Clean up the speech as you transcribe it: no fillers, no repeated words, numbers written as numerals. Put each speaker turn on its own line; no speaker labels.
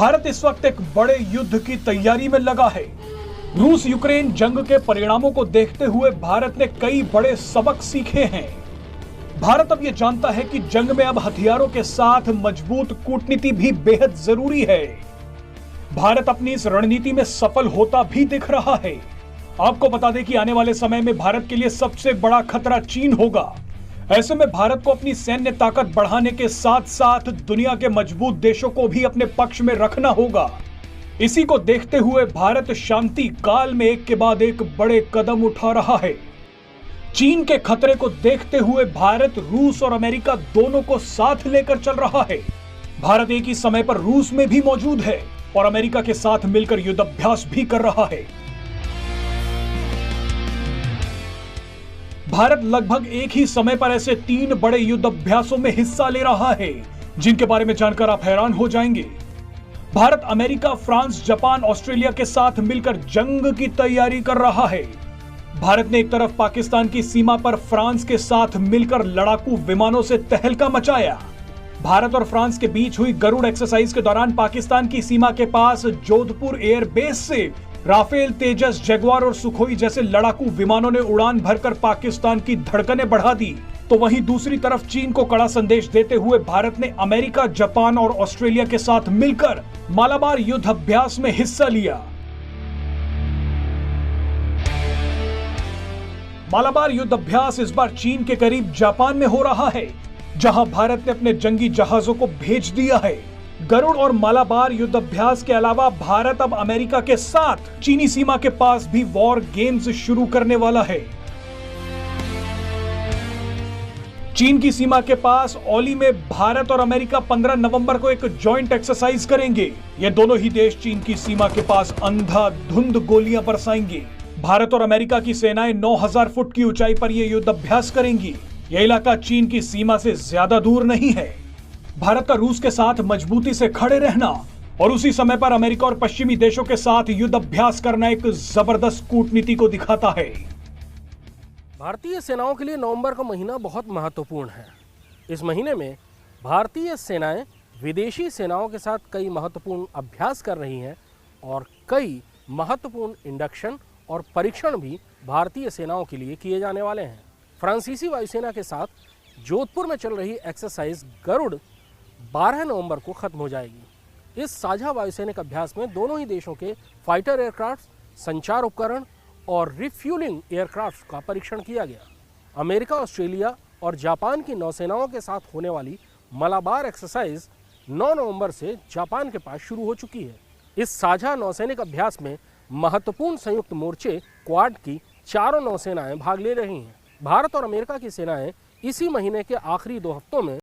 भारत इस वक्त एक बड़े युद्ध की तैयारी में लगा है। रूस यूक्रेन जंग के परिणामों को देखते हुए भारत ने कई बड़े सबक सीखे हैं। भारत अब यह जानता है कि जंग में अब हथियारों के साथ मजबूत कूटनीति भी बेहद जरूरी है। भारत अपनी इस रणनीति में सफल होता भी दिख रहा है। आपको बता दें कि आने वाले समय में भारत के लिए सबसे बड़ा खतरा चीन होगा। ऐसे में भारत को अपनी सैन्य ताकत बढ़ाने के साथ साथ दुनिया के मजबूत देशों को भी अपने पक्ष में रखना होगा। इसी को देखते हुए भारत शांति काल में एक के बाद एक बड़े कदम उठा रहा है। चीन के खतरे को देखते हुए भारत रूस और अमेरिका दोनों को साथ लेकर चल रहा है। भारत एक ही समय पर रूस में भी मौजूद है और अमेरिका के साथ मिलकर युद्धाभ्यास भी कर रहा है। भारत लगभग एक ही समय पर ऐसे 3 बड़े युद्ध अभ्यासों में हिस्सा ले रहा है, जिनके बारे में जानकर आप हैरान हो जाएंगे। Bharat America, France, Japan, Australia के साथ मिलकर जंग की तैयारी कर रहा है। भारत ने एक तरफ पाकिस्तान की सीमा पर फ्रांस के साथ मिलकर लड़ाकू विमानों से तहलका मचाया। भारत और फ्रांस के बीच हुई गरुड़ एक्सरसाइज के दौरान पाकिस्तान की सीमा के पास जोधपुर एयरबेस से राफेल, तेजस, जगुआर और सुखोई जैसे लड़ाकू विमानों ने उड़ान भरकर पाकिस्तान की धड़कनें बढ़ा दी। तो वहीं दूसरी तरफ चीन को कड़ा संदेश देते हुए भारत ने अमेरिका, जापान और ऑस्ट्रेलिया के साथ मिलकर मालाबार युद्ध अभ्यास में हिस्सा लिया। मालाबार युद्ध अभ्यास इस बार चीन के करीब जापान में हो रहा है, जहां भारत ने अपने जंगी जहाजों को भेज दिया है। गरुड़ और मालाबार युद्ध अभ्यास के अलावा भारत अब अमेरिका के साथ चीनी सीमा के पास भी वॉर गेम्स शुरू करने वाला है। चीन की सीमा के पास औली में भारत और अमेरिका 15 नवंबर को एक जॉइंट एक्सरसाइज करेंगे। ये दोनों ही देश चीन की सीमा के पास अंधाधुंध गोलियां बरसाएंगे। भारत और अमेरिका की सेनाएं 9000 फुट की ऊंचाई पर यह युद्ध अभ्यास करेंगी। यह इलाका चीन की सीमा से ज्यादा दूर नहीं है। भारत का रूस के साथ मजबूती से खड़े रहना और उसी समय पर अमेरिका और पश्चिमी देशों के साथ युद्ध अभ्यास करना एक जबरदस्त कूटनीति को दिखाता है।
भारतीय सेनाओं के लिए नवंबर का महीना बहुत महत्वपूर्ण है। इस महीने में भारतीय सेनाएं विदेशी सेनाओं के साथ कई महत्वपूर्ण अभ्यास कर रही हैं और कई महत्वपूर्ण इंडक्शन और परीक्षण भी भारतीय सेनाओं के लिए किए जाने वाले हैं। फ्रांसीसी वायुसेना के साथ जोधपुर में चल रही एक्सरसाइज गरुड़ 12 नवंबर को खत्म हो जाएगी। इस साझा वायुसैनिक अभ्यास में दोनों ही देशों के फाइटर एयरक्राफ्ट, संचार उपकरण और रिफ्यूलिंग एयरक्राफ्ट का परीक्षण किया गया। अमेरिका, ऑस्ट्रेलिया और जापान की नौसेनाओं के साथ होने वाली मालाबार एक्सरसाइज 9 नवंबर से जापान के पास शुरू हो चुकी है। इस साझा नौसैनिक अभ्यास में महत्वपूर्ण संयुक्त मोर्चे क्वाड की चारों नौसेनाएं भाग ले रही हैं। भारत और अमेरिका की सेनाएं इसी महीने के आखिरी 2 हफ्तों में